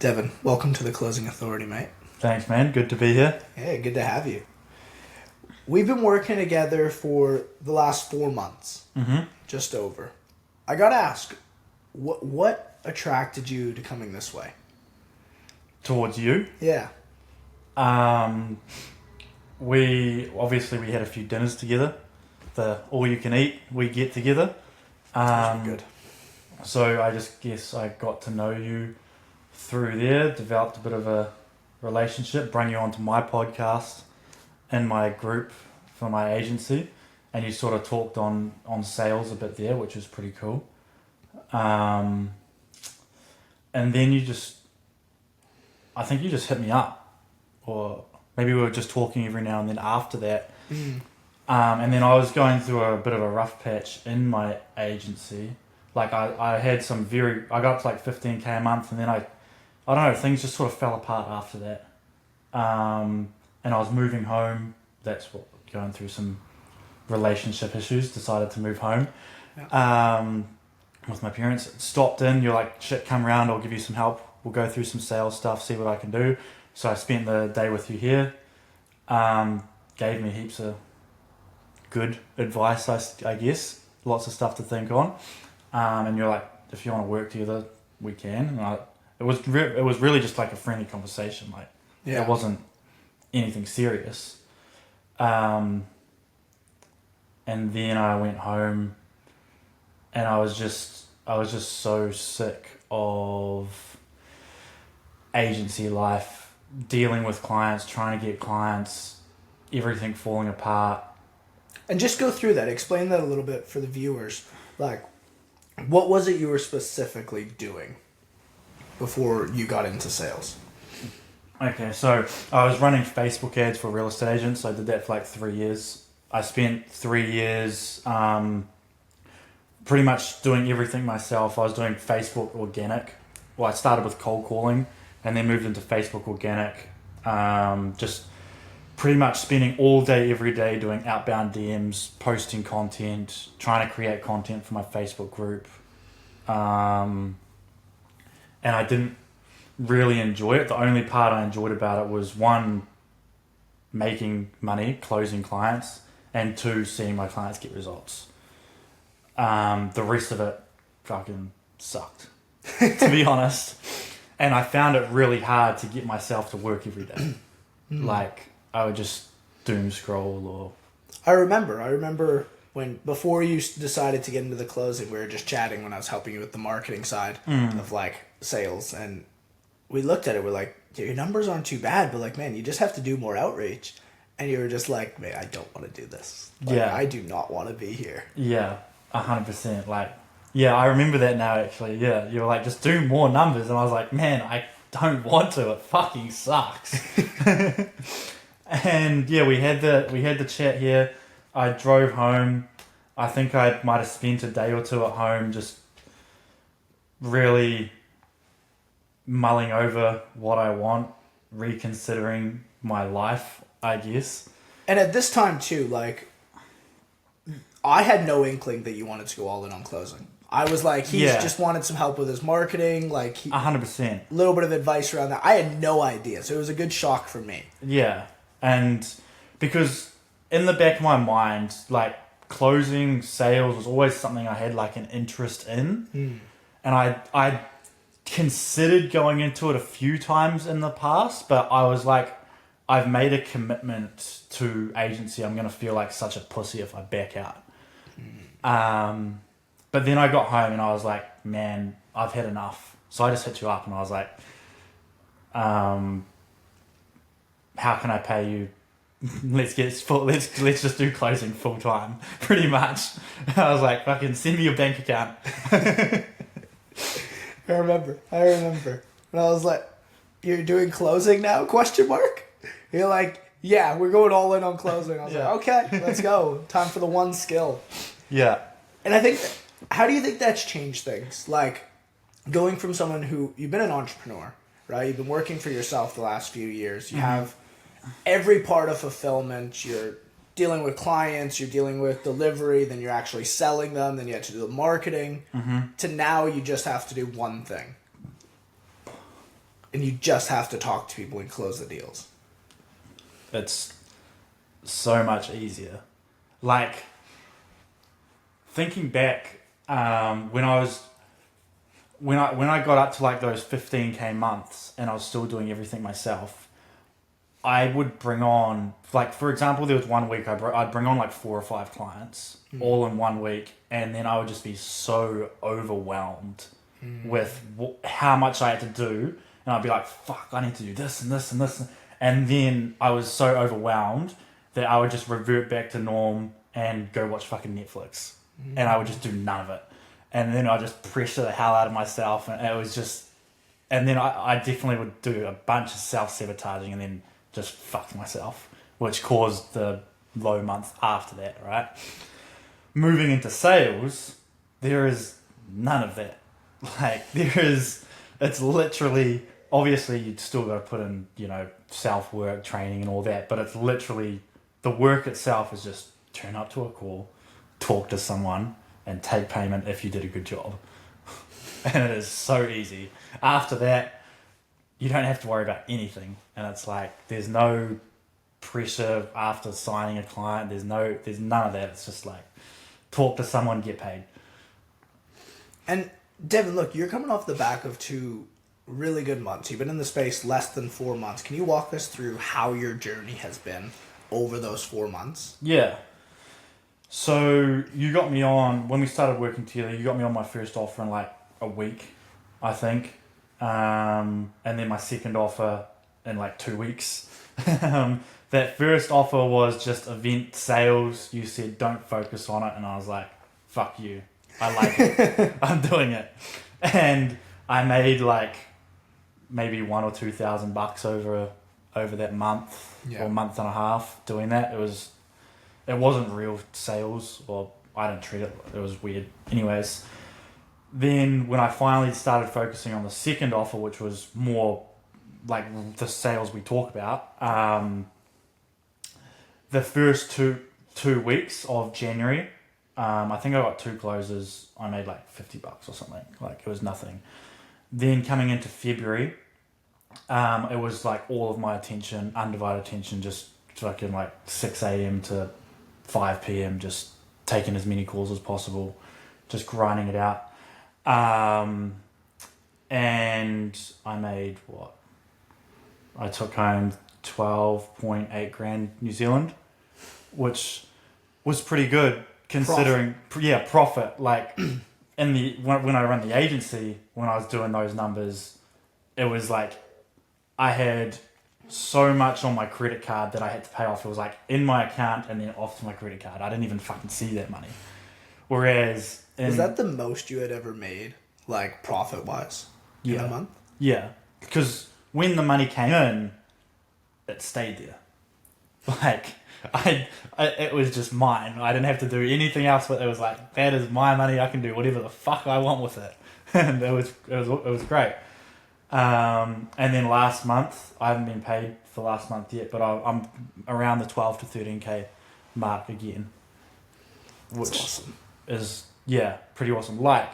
Devin, welcome to the Closing Authority, mate. Thanks, man. Good to be here. Hey, good to have you. We've been working together for the last 4 months, just over. I gotta ask, what attracted you to coming this way? Towards you. Yeah. We had a few dinners together. The all you can eat we get together. Good. So I just guess I got to know you through there, developed a bit of a relationship, bring you onto my podcast and my group for my agency, and you sort of talked on sales a bit there, which was pretty cool. And then I think you just hit me up, or maybe we were just talking every now and then after that. And then I was going through a bit of a rough patch in my agency. Like I had I got up to like 15k a month, and then I don't know, things just sort of fell apart after that. And I was moving home. That's what, going through some relationship issues, decided to move home. With my parents. Stopped in, you're like, shit, come around, I'll give you some help. We'll go through some sales stuff, see what I can do. So I spent the day with you here. Gave me heaps of good advice, I guess. Lots of stuff to think on. And you're like, if you want to work together, we can. And it was really just like a friendly conversation. Like, it wasn't anything serious. And then I went home, and I was just so sick of agency life, dealing with clients, trying to get clients, everything falling apart. And just go through that. Explain that a little bit for the viewers. Like, what was it you were specifically doing before you got into sales? Okay, so I was running Facebook ads for real estate agents. I did that for like 3 years. I spent 3 years pretty much doing everything myself. I was doing Facebook organic. Well, I started with cold calling and then moved into Facebook organic. Just pretty much spending all day, every day doing outbound DMs, posting content, trying to create content for my Facebook group. And I didn't really enjoy it. The only part I enjoyed about it was, one, making money, closing clients, and two, seeing my clients get results. The rest of it fucking sucked, to be honest. And I found it really hard to get myself to work every day. Like, I would just doom scroll or... I remember when, before you decided to get into the closing, we were just chatting when I was helping you with the marketing side of like sales, and we looked at it, we're like, your numbers aren't too bad, but like, man, you just have to do more outreach. And you were just like, man, I don't want to do this. Like, I do not want to be here. Yeah, 100%. Like, yeah, I remember that now, actually. Yeah, you were like, just do more numbers. And I was like, man, I don't want to. It fucking sucks. And yeah, we had the chat here. I drove home. I think I might have spent a day or two at home just really mulling over what I want, reconsidering my life, I guess. And at this time too, like, I had no inkling that you wanted to go all in on closing. I was like, he's just wanted some help with his marketing, like 100%. A little bit of advice around that. I had no idea, so it was a good shock for me. Yeah, and because in the back of my mind, like, closing sales was always something I had like an interest in, and I considered going into it a few times in the past, but I was like, I've made a commitment to agency. I'm going to feel like such a pussy if I back out. But then I got home and I was like, man, I've had enough. So I just hit you up and I was like, how can I pay you? Let's just do closing full time, pretty much. I was like, fucking send me your bank account. I remember. And I was like, you're doing closing now? ? You're like, yeah, we're going all in on closing. I was like, okay, let's go. Time for the one skill. Yeah. And I think, how do you think that's changed things? Like, going from someone who, you've been an entrepreneur, right? You've been working for yourself the last few years. You have every part of fulfillment. You're dealing with clients, you're dealing with delivery, then you're actually selling them, then you have to do the marketing, to now you just have to do one thing. and you just have to talk to people and close the deals. It's so much easier. Like, thinking back, when I got up to like those 15k months and I was still doing everything myself, I would bring on, like, for example, there was 1 week I'd bring on like 4 or 5 clients all in 1 week, and then I would just be so overwhelmed with how much I had to do, and I'd be like, fuck, I need to do this and this and this, and then I was so overwhelmed that I would just revert back to norm and go watch fucking Netflix, and I would just do none of it, and then I just pressure the hell out of myself, and it was just, and then I definitely would do a bunch of self-sabotaging and then just fucked myself, which caused the low months after that, right? Moving into sales, there is none of that. Like, it's literally, obviously you'd still got to put in, self-work, training and all that, but it's literally, the work itself is just turn up to a call, talk to someone, and take payment if you did a good job. And it is so easy. After that, you don't have to worry about anything, and it's like there's no pressure after signing a client. There's none of that. It's just like talk to someone, get paid. And Devin, look, you're coming off the back of 2 really good months. You've been in the space less than 4 months. Can you walk us through how your journey has been over those 4 months? Yeah. So you got me on when we started working together. You got me on my first offer in like a week, I think. And then my second offer in like 2 weeks. That first offer was just event sales. You said don't focus on it, and I was like, fuck you, I like it. I'm doing it. And I made like maybe $1,000 or $2,000 over that month or month and a half doing that. It wasn't real sales, or I didn't treat it, it was weird. Anyways, then when I finally started focusing on the second offer, which was more like the sales we talk about, the first two weeks of January, I think I got 2 closes. I made like $50 or something. Like, it was nothing. Then coming into February, it was like all of my attention, undivided attention, just fucking like 6 a.m. to 5 p.m. just taking as many calls as possible, just grinding it out. And I made what? I took home 12.8 grand New Zealand, which was pretty good considering profit. Like when I run the agency, when I was doing those numbers, it was like I had so much on my credit card that I had to pay off. It was like in my account and then off to my credit card. I didn't even fucking see that money. Whereas was that the most you had ever made, like profit wise, in a month? Yeah, because when the money came in, it stayed there. Like it was just mine. I didn't have to do anything else. But it was like, that is my money. I can do whatever the fuck I want with it, and it was great. And then last month, I haven't been paid for last month yet, but I'm around the 12 to 13k mark again, which awesome. Is pretty awesome. Like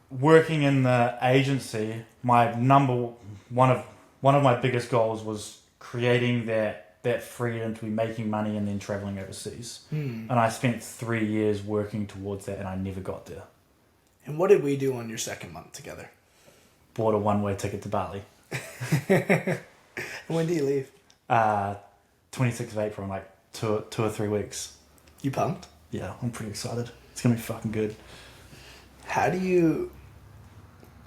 working in the agency, my one of my biggest goals was creating that freedom to be making money and then traveling overseas. And I spent 3 years working towards that, and I never got there. And what did we do on your second month together? Bought a one-way ticket to Bali. When do you leave? 26th of April, in like 2 or 3 weeks. You pumped? Yeah, I'm pretty excited. It's gonna be fucking good. How do you,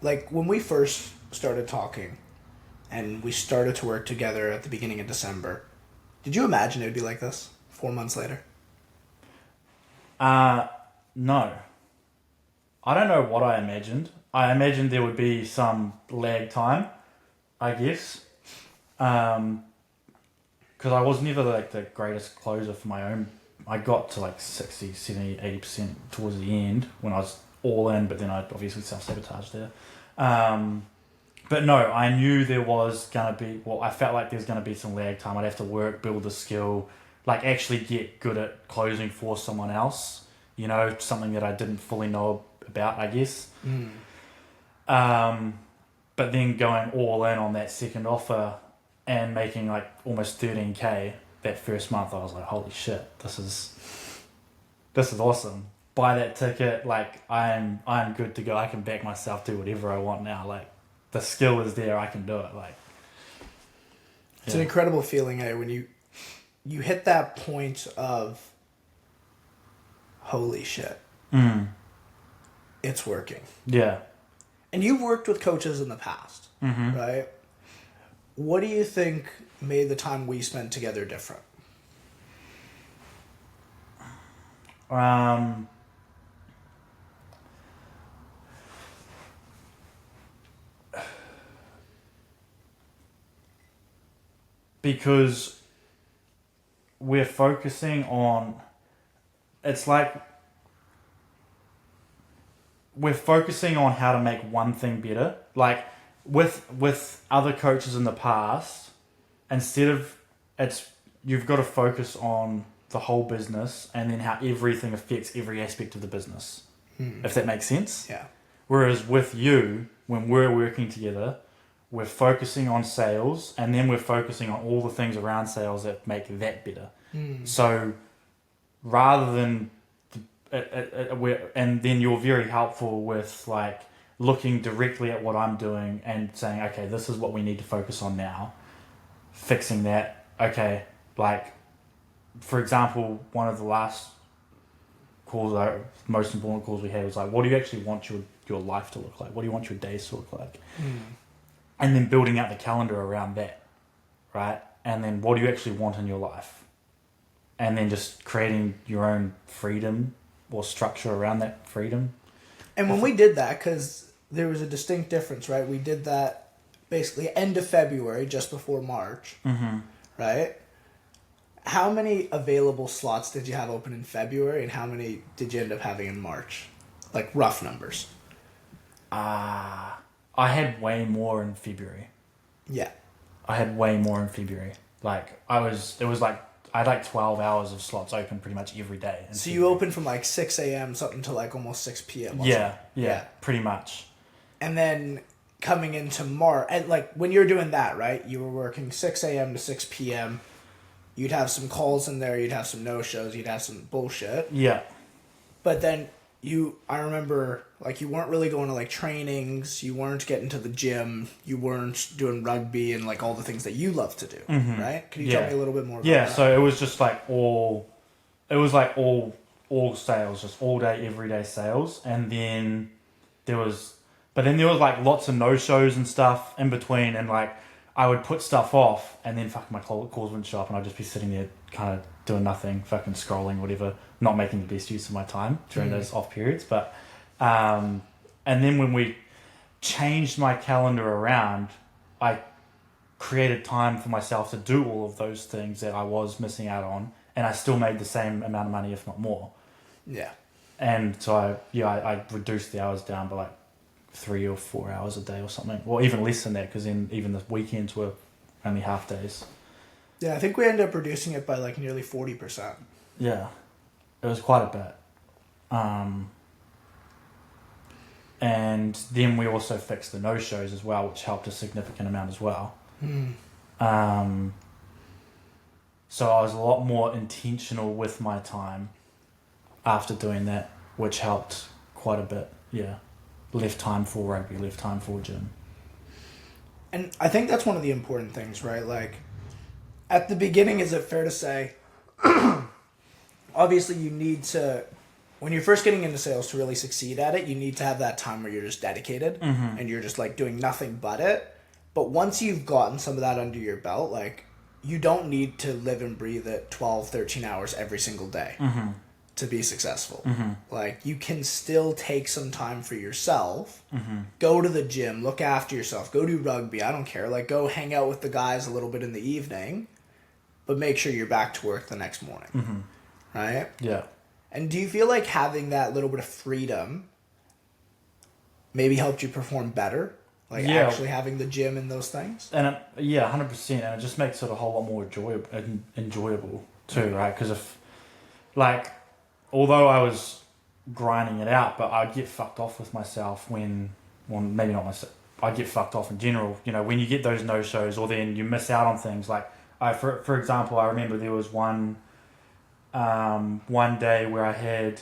like, when we first started talking and we started to work together at the beginning of December, did you imagine it would be like this 4 months later? No. I don't know what I imagined. I imagined there would be some lag time, I guess. Because I was never like the greatest closer for my own. I got to like 60, 70, 80% towards the end when I was all in, but then I obviously self-sabotaged there. But no, I knew there was going to be, I felt like there's going to be some lag time. I'd have to work, build the skill, like actually get good at closing for someone else, something that I didn't fully know about, I guess. But then going all in on that second offer and making like almost 13K that first month, I was like, holy shit, this is awesome. Buy that ticket, like I'm good to go. I can back myself, do whatever I want now. Like the skill is there, I can do it. Like it's an incredible feeling, when you hit that point of holy shit. It's working. Yeah. And you've worked with coaches in the past, right? What do you think made the time we spent together different? Because we're focusing on, it's like we're focusing on how to make one thing better. Like with other coaches in the past, instead of, you've got to focus on the whole business and then how everything affects every aspect of the business. If that makes sense. Yeah. Whereas with you, when we're working together, we're focusing on sales and then we're focusing on all the things around sales that make that better. So rather than and then you're very helpful with like looking directly at what I'm doing and saying, okay, this is what we need to focus on now, fixing that. Okay, like for example, one of the last calls, most important calls we had was like, what do you actually want your life to look like? What do you want your days to look like? And then building out the calendar around that, right? And then what do you actually want in your life? And then just creating your own freedom or structure around that freedom. And when we did that, because there was a distinct difference, right? We did that basically end of February, just before March, right? How many available slots did you have open in February, and how many did you end up having in March? Like rough numbers. I had way more in February. Yeah. I had way more in February. Like I had like 12 hours of slots open pretty much every day. So you opened from like 6 a.m. something to like almost 6 p.m. Yeah, pretty much. And then coming into March, and like when you're doing that, right? You were working 6 a.m. to 6 p.m. You'd have some calls in there. You'd have some no-shows. You'd have some bullshit. Yeah. But then I remember, like, you weren't really going to, like, trainings. You weren't getting to the gym. You weren't doing rugby and, like, all the things that you love to do, right? Can you tell me a little bit more about that? Yeah, so it was just, like, all sales, just all day, everyday sales. And then there was, like, lots of no-shows and stuff in between. And, like, I would put stuff off and then fucking my calls wouldn't show up and I'd just be sitting there kind of doing nothing, fucking scrolling, whatever, not making the best use of my time during those off periods. But, and then when we changed my calendar around, I created time for myself to do all of those things that I was missing out on, and I still made the same amount of money, if not more. Yeah. And so I reduced the hours down by like 3 or 4 hours a day or something, or even less than that, because then even the weekends were only half days. Yeah, I think we ended up reducing it by like nearly 40%. Yeah, it was quite a bit. And then we also fixed the no-shows as well, which helped a significant amount as well. So I was a lot more intentional with my time after doing that, which helped quite a bit. Yeah. Left time for rugby, left time for gym. And I think that's one of the important things, right? Like, at the beginning, is it fair to say, obviously you need to, when you're first getting into sales to really succeed at it, you need to have that time where you're just dedicated and you're just like doing nothing but it. But once you've gotten some of that under your belt, like, you don't need to live and breathe it 12, 13 hours every single day to be successful. Like, you can still take some time for yourself, go to the gym, look after yourself, go do rugby, I don't care, like, go hang out with the guys a little bit in the evening, but make sure you're back to work the next morning. Right? Yeah. And do you feel like having that little bit of freedom maybe helped you perform better? Like, actually having the gym and those things? And 100%, and it just makes it a whole lot more enjoyable too, right? Because if, although I was grinding it out, but I'd get fucked off with myself when well, maybe not myself. I get fucked off in general. You know, when you get those no-shows, or then you miss out on things. Like, for example, I remember there was one day where I had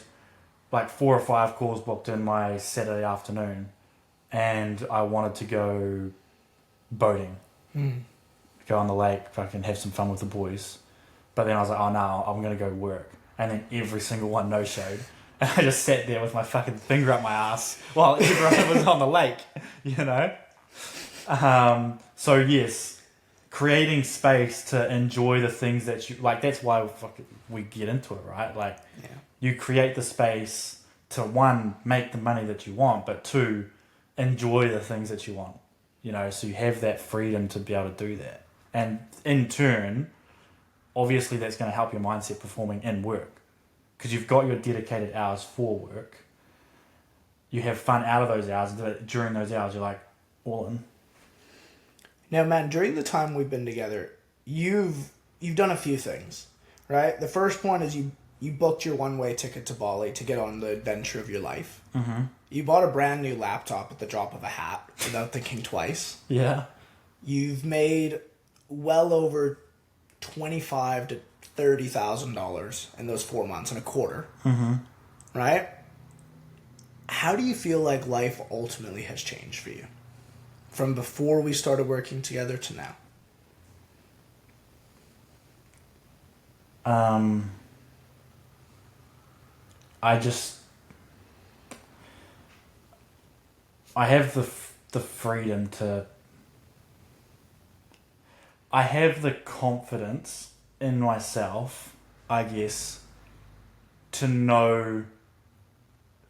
like 4 or 5 calls booked in my Saturday afternoon, and I wanted to go boating, go on the lake, fucking have some fun with the boys. But then I was like, oh no, I'm gonna go work, and then every single one no-showed. And I just sat there with my fucking finger up my ass while everyone was on the lake, you know? So yes, creating space to enjoy the things that you... Like, that's why we get into it, right? Like, you create the space to, 1, make the money that you want, but 2, enjoy the things that you want. You know, so you have that freedom to be able to do that. And in turn, obviously that's going to help your mindset performing in work. Because you've got your dedicated hours for work. You have fun out of those hours. During those hours, you're like, all in. Now, man, during the time we've been together, you've done a few things, right? The first one is you booked your one-way ticket to Bali to get on the adventure of your life. Mm-hmm. You bought a brand new laptop at the drop of a hat without thinking twice. Yeah. You've made well over $25,000 to $30,000 in those 4 months, in a quarter. Mm-hmm. Right? How do you feel like life ultimately has changed for you? From before we started working together to now? I have the freedom to... I have the confidence in myself, I guess, to know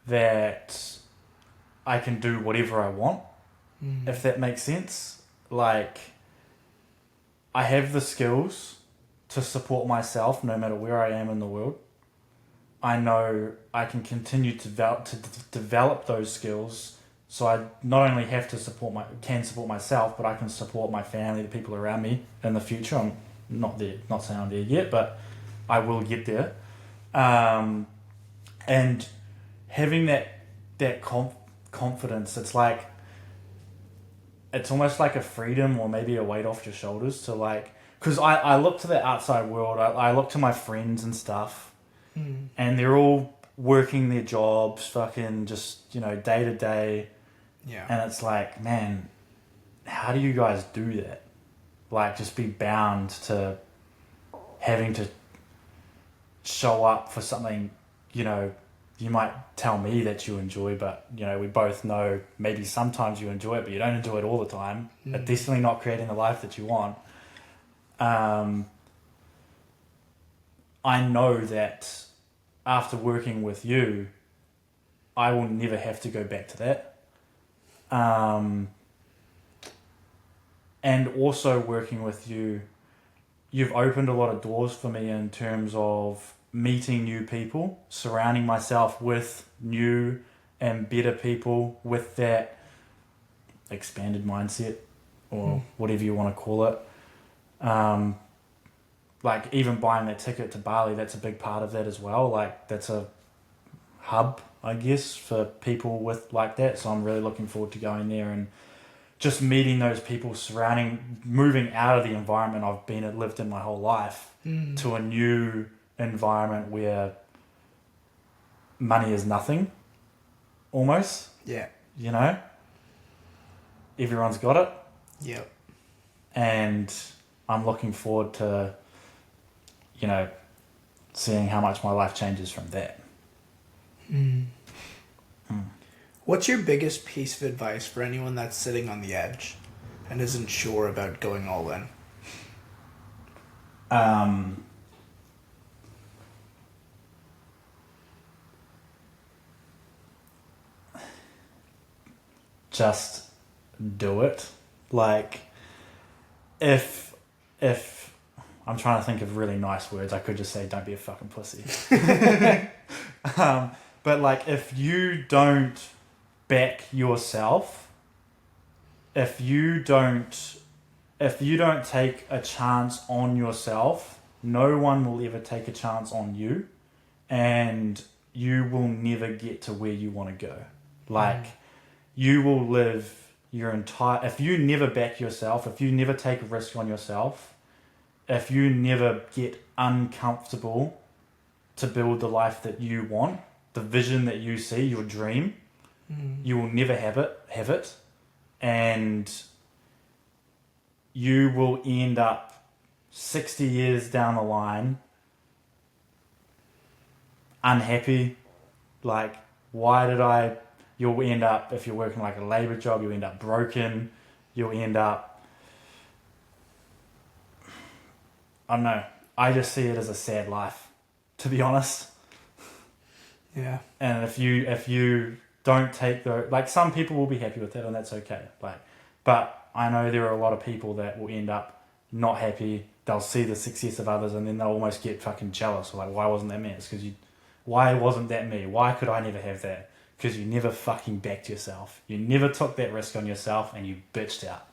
that I can do whatever I want, if that makes sense. Like, I have the skills to support myself no matter where I am in the world. I know I can continue to develop those skills, so I not only have to support myself, but I can support my family, the people around me in the future. I'm not saying I'm there yet, but I will get there. And having that confidence, it's almost like a freedom, or maybe a weight off your shoulders to, like, because I look to the outside world, I look to my friends and stuff, and they're all working their jobs, fucking just, you know, day to day. Yeah. And it's like, man, how do you guys do that? Like, just be bound to having to show up for something, you know, you might tell me that you enjoy, but, you know, we both know maybe sometimes you enjoy it, but you don't enjoy it all the time. But definitely not creating the life that you want. I know that after working with you, I will never have to go back to that. And also working with you, you've opened a lot of doors for me in terms of meeting new people, surrounding myself with new and better people with that expanded mindset, or whatever you want to call it. Like, even buying that ticket to Bali, that's a big part of that as well. Like, that's a hub, I guess, for people with like that. So I'm really looking forward to going there and just meeting those people, moving out of the environment I've lived in my whole life to a new environment where money is nothing, almost. Yeah. You know? Everyone's got it. Yep. And I'm looking forward to, you know, seeing how much my life changes from that. What's your biggest piece of advice for anyone that's sitting on the edge and isn't sure about going all in? Just do it. Like, if I'm trying to think of really nice words, I could just say, don't be a fucking pussy. But like, if you don't back yourself, if you don't take a chance on yourself, no one will ever take a chance on you, and you will never get to where you want to go. Like, you will live your entire... If you never back yourself, if you never take a risk on yourself, if you never get uncomfortable to build the life that you want, the vision that you see, your dream, you will never have it. And you will end up 60 years down the line unhappy. Like, why did I... You'll end up, if you're working like a labour job, you'll end up broken. You'll end up... I don't know. I just see it as a sad life, to be honest. Yeah. And if you don't take the... Like, some people will be happy with that, and that's okay. Like, but I know there are a lot of people that will end up not happy. They'll see the success of others, and then they'll almost get fucking jealous. Like, why wasn't that me? It's because you... Why wasn't that me? Why could I never have that? Because you never fucking backed yourself. You never took that risk on yourself, and you bitched out.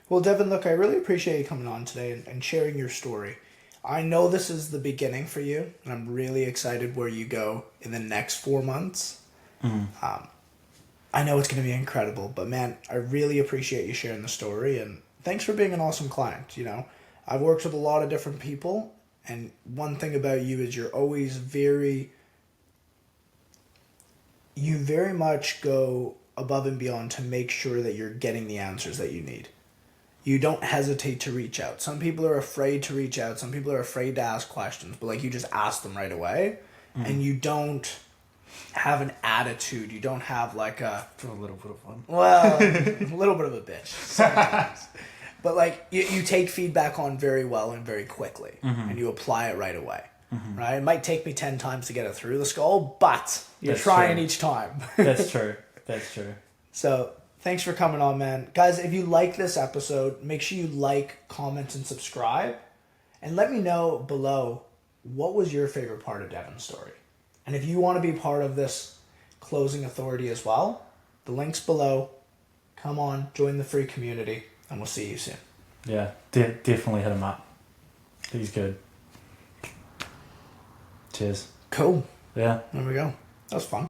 Well, Devin, look, I really appreciate you coming on today and sharing your story. I know this is the beginning for you, and I'm really excited where you go in the next 4 months. I know it's going to be incredible, but man, I really appreciate you sharing the story, and thanks for being an awesome client. You know, I've worked with a lot of different people, and one thing about you is you're always you very much go above and beyond to make sure that you're getting the answers that you need. You don't hesitate to reach out. Some people are afraid to reach out. Some people are afraid to ask questions, but like you just ask them right away, and you don't have an attitude. You don't have like a... For a little bit of fun. Well, a little bit of a bitch sometimes. But like you take feedback on very well and very quickly, and you apply it right away. Right? It might take me 10 times to get it through the skull, but you're trying each time. That's true. That's true. So thanks for coming on, man. Guys, if you like this episode, make sure you like, comment, and subscribe. And let me know below, what was your favorite part of Devin's story? And if you want to be part of this closing authority as well, the link's below. Come on, join the free community, and we'll see you soon. Yeah, definitely hit him up. He's good. Cheers. Cool. Yeah. There we go. That was fun.